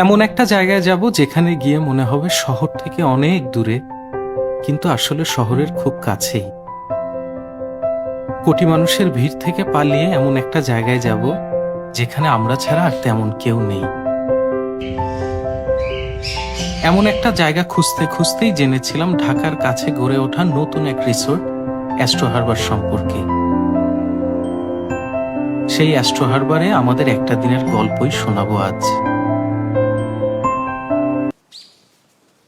এমন একটা জায়গায় যাব যেখানে গিয়ে মনে হবে শহর থেকে অনেক দূরে, কিন্তু আসলে শহরের খুব কাছেই। কোটি মানুষের ভিড় থেকে পালিয়ে এমন একটা জায়গায় যাব যেখানে আমরা ছাড়া আর তেমন কেউ নেই। এমন একটা জায়গা খুঁজতে খুঁজতেই জেনেছিলাম ঢাকার কাছে গড়ে ওঠা নতুন এক রিসোর্ট অ্যাস্ট্রো হারবার সম্পর্কে। সেই অ্যাস্ট্রো হারবারে আমাদের একটা দিনের গল্পই শোনাবো আজ।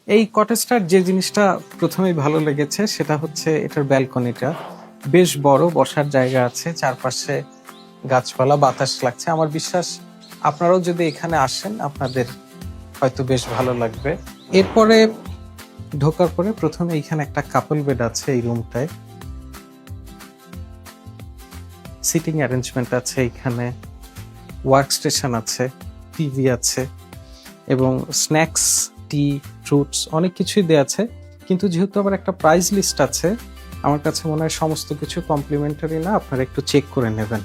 এই কটেজটার যে জিনিসটা প্রথমেই ভালো লেগেছে সেটা হচ্ছে এটার ব্যালকনিটা বেশ বড়, বসার জায়গা আছে, চারপাশে গাছপালা, বাতাস লাগছে। আমার বিশ্বাস আপনারাও যদি এখানে আসেন আপনাদের হয়তো বেশ ভালো লাগবে। এরপরে ঢোকার পরে প্রথমে এইখানে একটা কাপল বেড আছে, এই রুমটায় সিটিং অ্যারেঞ্জমেন্ট আছে, এখানে ওয়ার্ক স্টেশন আছে, টিভি আছে এবং স্ন্যাক্স, টি, ফ্রুটস অনেক কিছুই দেওয়া আছে। কিন্তু যেহেতু আবার একটা প্রাইস লিস্ট আছে, আমার কাছে মনে হয় সমস্ত কিছু কমপ্লিমেন্টারি না, আপনারা একটু চেক করে নেবেন।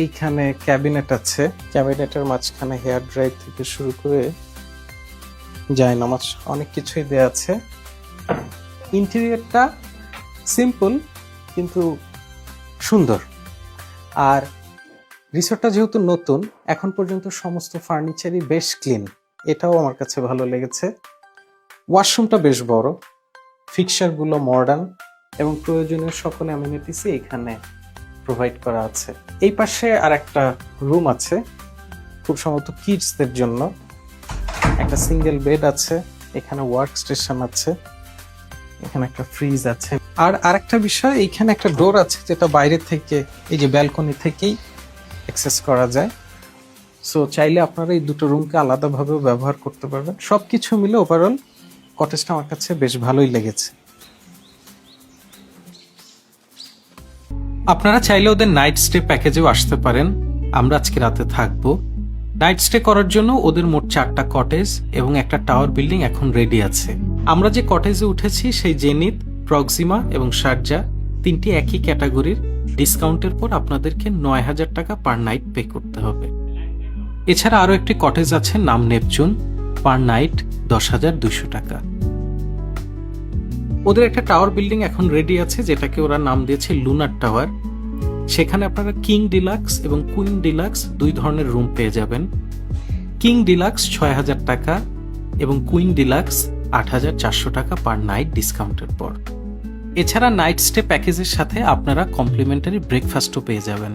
এইখানে ক্যাবিনেট আছে, ক্যাবিনেটের মাঝখানে হেয়ার ড্রাই থেকে শুরু করে জায়নামাজ অনেক কিছুই দেওয়া আছে। ইন্টেরিয়রটা সিম্পল কিন্তু সুন্দর। আর রিসোর্টটা যেহেতু নতুন, এখন পর্যন্ত সমস্ত ফার্নিচারই বেশ ক্লিন, এটাও আমার কাছে ভালো লেগেছে। ওয়াশরুমটা বেশ বড়, ফিক্সারগুলো মডার্ন এবং প্রয়োজনীয় সকল অ্যামিনিটিসই এখানে প্রোভাইড করা আছে। এই পাশে আর একটা রুম আছে, খুব সম্ভবত কিডসদের জন্য। একটা সিঙ্গেল বেড আছে, এখানে ওয়ার্ক স্টেশন আছে, এখানে একটা ফ্রিজ আছে। আর আরেকটা বিষয়, এইখানে একটা ডোর আছে যেটা বাইরে থেকে, এই যে ব্যালকনি থেকেই অ্যাক্সেস করা যায়। সো চাইলে আপনারা এই দুটো রুমকে আলাদাভাবেও ব্যবহার করতে পারবেন। সবকিছু মিলে ওভারঅল কটেজটা আমার কাছে বেশ ভালোই লেগেছে। আপনারা চাইলে ওদের নাইট স্টে প্যাকেজেও আসতে পারেন। আমরা আজকে রাতে থাকবো। নাইট স্টে করার জন্য ওদের মোট 4টা কটেজ এবং একটা টাওয়ার বিল্ডিং এখন রেডি আছে। আমরা যে কটেজে উঠেছি সেই জেনিথ, প্রক্সিমা এবং শারজা, তিনটি একই ক্যাটাগরির। ডিসকাউন্টের পর আপনাদেরকে 9,000 টাকা পার নাইট পে করতে হবে। এছাড়া আরও একটি কটেজ আছে, নাম নেপচুন, পার নাইট 10,200 টাকা। ওদের একটা টাওয়ার বিল্ডিং এখন রেডি আছে যেটাকে ওরা নাম দিয়েছে লুনার টাওয়ার। সেখানে আপনারা কিং ডিলাক্স এবং কুইন ডিলাক্স দুই ধরনের রুম পেয়ে যাবেন। কিং ডিলাক্স 6,000 টাকা এবং কুইন ডিলাক্স 8,400 টাকা পার নাইট ডিসকাউন্টের পর। এছাড়া নাইট স্টে প্যাকেজের সাথে আপনারা কমপ্লিমেন্টারি ব্রেকফাস্টও পেয়ে যাবেন।